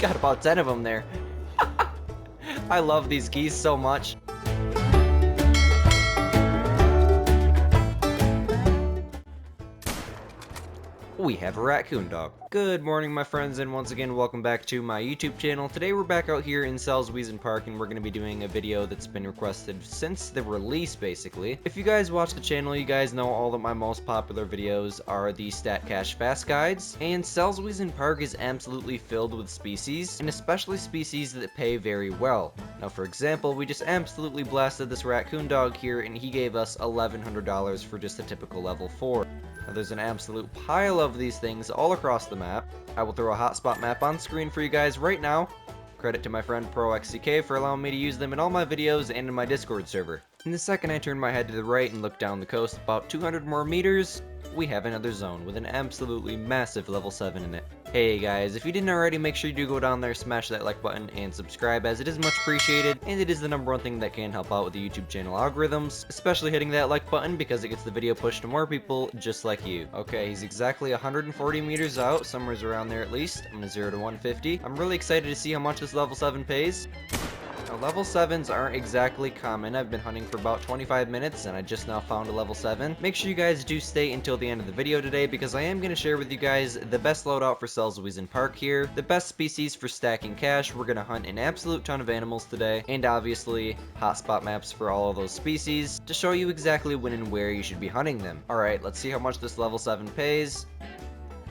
Got about 10 of them there. I love these geese so much. We have a raccoon dog. Good morning, my friends, and once again welcome back to my YouTube channel. Today we're back out here in Salzwiesen Park and we're going to be doing a video that's been requested since the release, basically. If you guys watch the channel, you guys know all of my most popular videos are the Stat Cache Fast Guides, and Salzwiesen Park is absolutely filled with species, and especially species that pay very well. Now, for example, we just absolutely blasted this raccoon dog here and he gave us $1,100 for just a typical level 4. Now, there's an absolute pile of these things all across the map. I will throw a hotspot map on screen for you guys right now. Credit to my friend ProXCK for allowing me to use them in all my videos and in my Discord server. And the second I turn my head to the right and look down the coast about 200 more meters, we have another zone with an absolutely massive level 7 in it. Hey guys, if you didn't already, make sure you do go down there, smash that like button, and subscribe, as it is much appreciated, and it is the #1 thing that can help out with the YouTube channel algorithms, especially hitting that like button because it gets the video pushed to more people just like you. Okay, he's exactly 140 meters out, somewhere's around there at least. I'm gonna 0 to 150. I'm really excited to see how much this level 7 pays. Now, level 7s aren't exactly common. I've been hunting for about 25 minutes and I just now found a level 7. Make sure you guys do stay until the end of the video today because I am going to share with you guys the best loadout for Salzwiesen Park here, the best species for stacking cash. We're going to hunt an absolute ton of animals today, and obviously hotspot maps for all of those species to show you exactly when and where you should be hunting them. Alright, let's see how much this level 7 pays.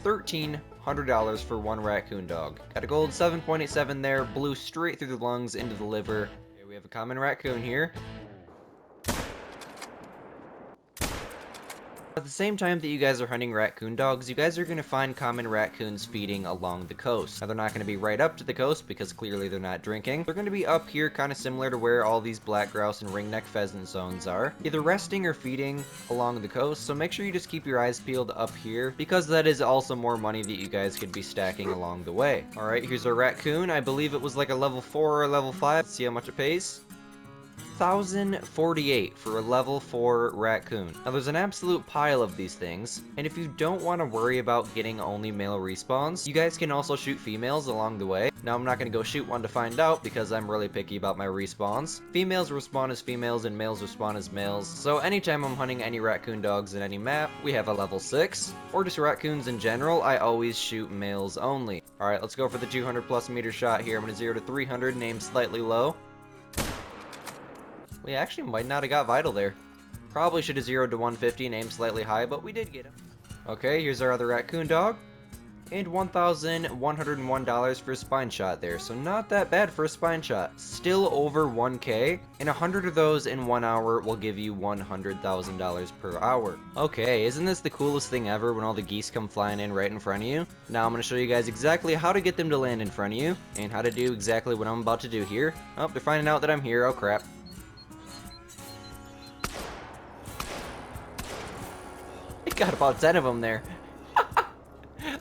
$1,300 for one raccoon dog. Got a gold 7.87 there, blew straight through the lungs into the liver. Okay, we have a common raccoon here. At the same time that you guys are hunting raccoon dogs, you guys are going to find common raccoons feeding along the coast. Now, they're not going to be right up to the coast because clearly they're not drinking. They're going to be up here, kind of similar to where all these black grouse and ringneck pheasant zones are, either resting or feeding along the coast. So make sure you just keep your eyes peeled up here because that is also more money that you guys could be stacking along the way. Alright, here's our raccoon. I believe it was like a level 4 or a level 5. Let's see how much it pays. 1,048 for a level 4 raccoon. Now, there's an absolute pile of these things, and if you don't want to worry about getting only male respawns, you guys can also shoot females along the way. Now, I'm not going to go shoot one to find out because I'm really picky about my respawns. Females respawn as females and males respawn as males, so anytime I'm hunting any raccoon dogs in any map, we have a level 6, or just raccoons in general, I always shoot males only. Alright, let's go for the 200 plus meter shot here. I'm going to 0 to 300 and aim slightly low. We actually might not have got vital there. Probably should have 0 to 150 and aimed slightly high, but we did get him. Okay, here's our other raccoon dog. And $1,101 for a spine shot there, so not that bad for a spine shot. Still over 1k, and 100 of those in 1 hour will give you $100,000 per hour. Okay, isn't this the coolest thing ever when all the geese come flying in right in front of you? Now I'm going to show you guys exactly how to get them to land in front of you, and how to do exactly what I'm about to do here. Oh, they're finding out that I'm here, oh crap. Got about 10 of them there.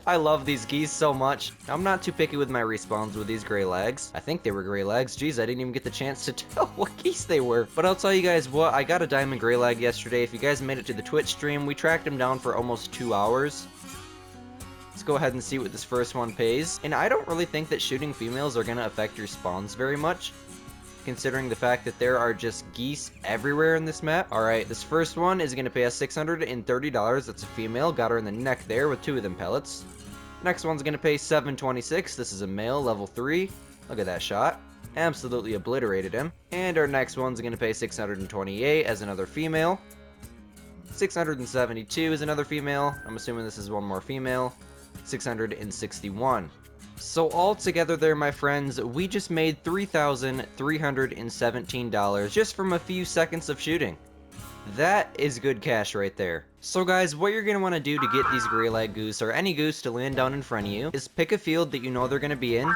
I love these geese so much. I'm not too picky with my respawns with these gray legs. I think they were gray legs. Jeez, I didn't even get the chance to tell what geese they were. But I'll tell you guys what, I got a diamond gray leg yesterday. If you guys made it to the Twitch stream, we tracked him down for almost 2 hours. Let's go ahead and see what this first one pays. And I don't really think that shooting females are going to affect your spawns very much, considering the fact that there are just geese everywhere in this map. Alright, this first one is going to pay us $630. That's a female. Got her in the neck there with 2 of them pellets. Next one's going to pay $726. This is a male, level 3. Look at that shot. Absolutely obliterated him. And our next one's going to pay $628 as another female. $672 is another female. I'm assuming this is one more female. $661. So altogether there, my friends, we just made $3,317 just from a few seconds of shooting. That is good cash right there. So guys, what you're going to want to do to get these gray leg goose, or any goose, to land down in front of you, is pick a field that you know they're going to be in.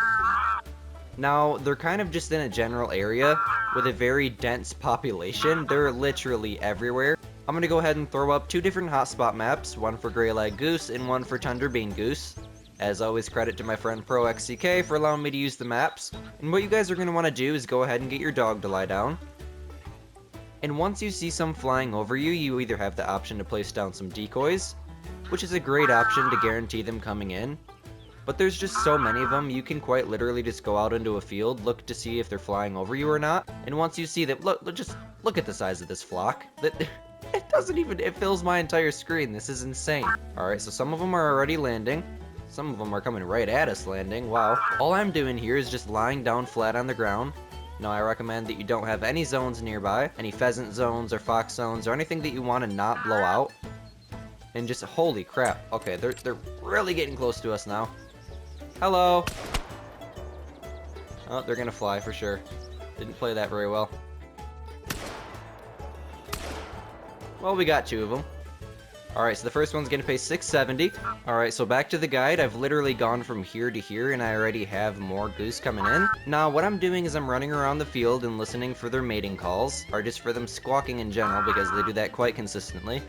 Now, they're kind of just in a general area with a very dense population. They're literally everywhere. I'm going to go ahead and throw up 2 different hotspot maps, one for gray leg goose and one for Tundra bean goose. As always, credit to my friend ProXCK for allowing me to use the maps. And what you guys are going to want to do is go ahead and get your dog to lie down. And once you see some flying over you, you either have the option to place down some decoys, which is a great option to guarantee them coming in. But there's just so many of them, you can quite literally just go out into a field, look to see if they're flying over you or not, and once you see them, just look at the size of this flock. It doesn't even, it fills my entire screen. This is insane. Alright, so some of them are already landing. Some of them are coming right at us landing. Wow. All I'm doing here is just lying down flat on the ground. Now, I recommend that you don't have any zones nearby, any pheasant zones or fox zones or anything that you want to not blow out. And just, holy crap. Okay, they're really getting close to us now. Hello. Oh, they're gonna fly for sure. Didn't play that very well. Well, we got 2 of them. Alright, so the first one's gonna pay $6.70. Alright, so back to the guide. I've literally gone from here to here, and I already have more goose coming in. Now, what I'm doing is I'm running around the field and listening for their mating calls, or just for them squawking in general, because they do that quite consistently.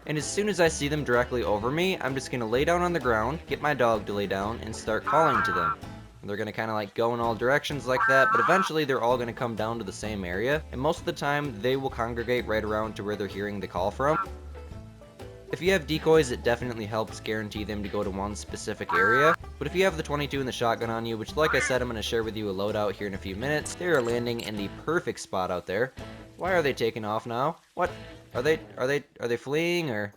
And as soon as I see them directly over me, I'm just gonna lay down on the ground, get my dog to lay down, and start calling to them. They're gonna kind of like go in all directions like that, but eventually they're all gonna come down to the same area, and most of the time they will congregate right around to where they're hearing the call from. If you have decoys, it definitely helps guarantee them to go to one specific area, but if you have the 22 and the shotgun on you, which like I said, I'm gonna share with you a loadout here in a few minutes, they are landing in the perfect spot out there. Why are they taking off now? What? Are they fleeing, or?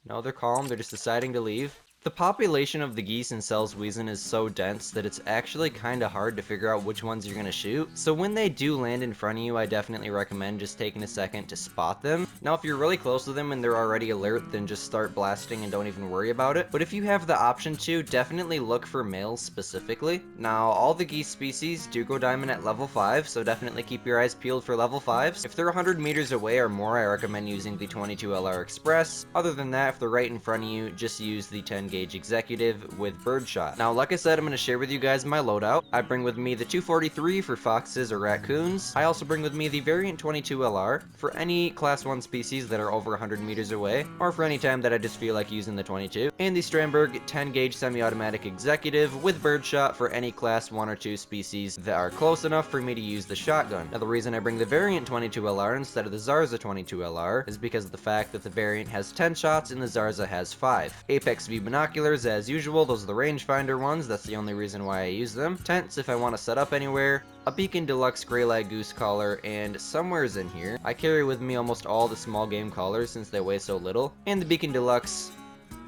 No, they're calm, they're just deciding to leave. The population of the geese in Salzwiesen is so dense that it's actually kinda hard to figure out which ones you're gonna shoot. So when they do land in front of you, I definitely recommend just taking a second to spot them. Now if you're really close to them and they're already alert, then just start blasting and don't even worry about it. But if you have the option to, definitely look for males specifically. Now all the geese species do go diamond at level 5, so definitely keep your eyes peeled for level 5s. If they're 100 meters away or more, I recommend using the 22 LR Express. Other than that, if they're right in front of you, just use the 10 gauge executive with birdshot. Now, like I said, I'm going to share with you guys my loadout. I bring with me the 243 for foxes or raccoons. I also bring with me the variant 22 LR for any class 1 species that are over 100 meters away, or for any time that I just feel like using the 22. And the Strandberg 10 gauge semi-automatic executive with birdshot for any class 1 or 2 species that are close enough for me to use the shotgun. Now, the reason I bring the variant 22 LR instead of the Zarza 22 LR is because of the fact that the variant has 10 shots and the Zarza has 5. Apex V binoculars as usual, those are the rangefinder ones, that's the only reason why I use them. Tents if I want to set up anywhere, a Beacon Deluxe Greylag Goose Collar, and somewhere's in here, I carry with me almost all the small game collars since they weigh so little, and the Beacon Deluxe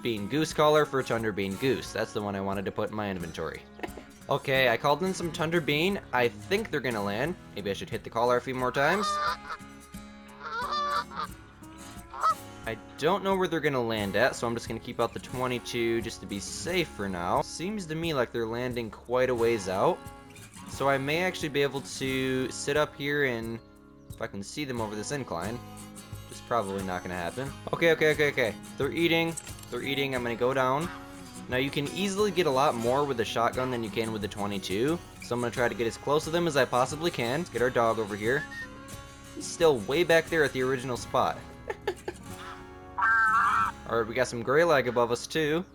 Bean Goose Collar for Tundra Bean Goose. That's the one I wanted to put in my inventory. Okay, I called in some Tundra Bean. I think they're gonna land. Maybe I should hit the collar a few more times. I don't know where they're gonna land at, so I'm just gonna keep out the 22 just to be safe for now. Seems to me like they're landing quite a ways out, so I may actually be able to sit up here and if I can see them over this incline, which is probably not gonna happen. Okay. They're eating. I'm gonna go down. Now you can easily get a lot more with the shotgun than you can with the 22, so I'm gonna try to get as close to them as I possibly can. Let's get our dog over here. He's still way back there at the original spot. Alright, we got some Greylag above us too,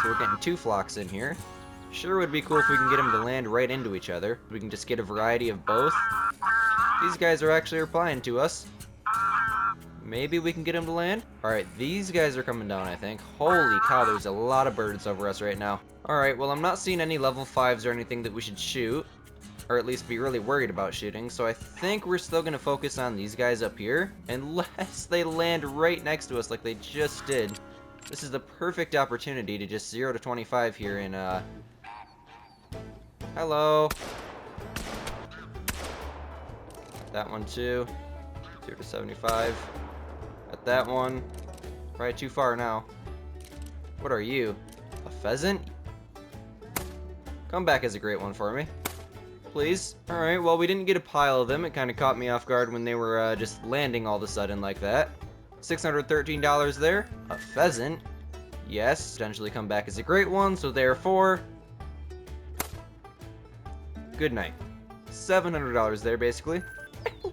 so we're getting 2 flocks in here. Sure would be cool if we can get them to land right into each other. We can just get a variety of both. These guys are actually replying to us. Maybe we can get them to land? Alright, these guys are coming down, I think. Holy cow, there's a lot of birds over us right now. Alright, well I'm not seeing any level 5s or anything that we should shoot, or at least be really worried about shooting, so I think we're still going to focus on these guys up here, unless they land right next to us like they just did. This is the perfect opportunity to just 0 to 25 here and, hello. That one too. 0 to 75. At that one. Probably too far now. What are you? A pheasant? Come back as a great one for me. Please. Alright, well we didn't get a pile of them. It kind of caught me off guard when they were just landing all of a sudden like that. $613 there. A pheasant. Yes, potentially come back as a great one, so therefore... good night. $700 there, basically.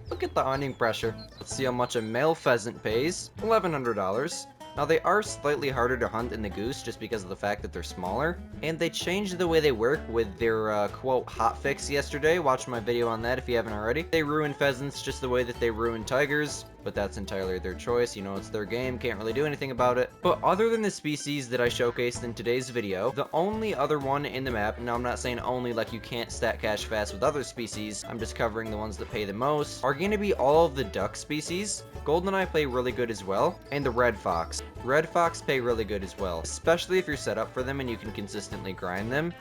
Look at the hunting pressure. Let's see how much a male pheasant pays. $1,100. Now they are slightly harder to hunt than the goose just because of the fact that they're smaller, and they changed the way they work with their quote hotfix yesterday. Watch my video on that if you haven't already. They ruin pheasants just the way that they ruin tigers, but that's entirely their choice. You know, it's their game, can't really do anything about it. But other than the species that I showcased in today's video, the only other one in the map, now I'm not saying only like you can't stat cash fast with other species, I'm just covering the ones that pay the most, are going to be all of the duck species. Goldeneye play really good as well, and the red fox. Red fox pay really good as well, especially if you're set up for them and you can consistently grind them.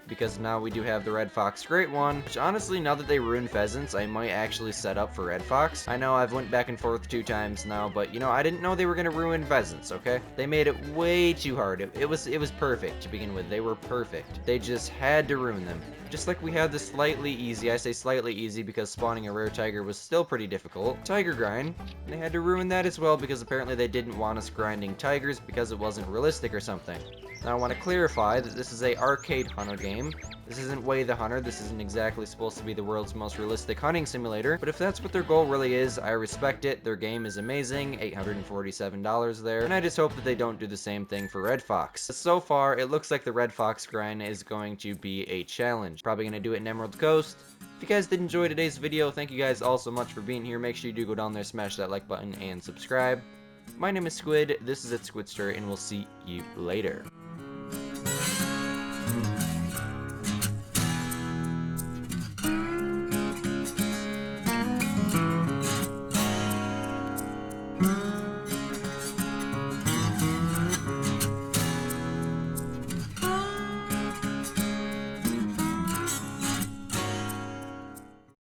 Because now we do have the red fox great one, which honestly, now that they ruined pheasants, I might actually set up for red fox. I know I've went back and forth 2 times now, but you know, I didn't know they were gonna ruin pheasants, okay? They made it way too hard. It was perfect to begin with. They were perfect. They just had to ruin them. Just like we had the slightly easy, I say slightly easy because spawning a rare tiger was still pretty difficult, tiger grind. They had to ruin that as well because apparently they didn't want us grinding tigers because it wasn't realistic or something. Now I want to clarify that this is a arcade hunter game. This isn't Way the Hunter, this isn't exactly supposed to be the world's most realistic hunting simulator, but if that's what their goal really is, I respect it. Their game is amazing, $847 there, and I just hope that they don't do the same thing for Red Fox. So far, it looks like the Red Fox grind is going to be a challenge. Probably going to do it in Emerald Coast. If you guys did enjoy today's video, thank you guys all so much for being here. Make sure you do go down there, smash that like button, and subscribe. My name is Squid, this is Squidster, and we'll see you later.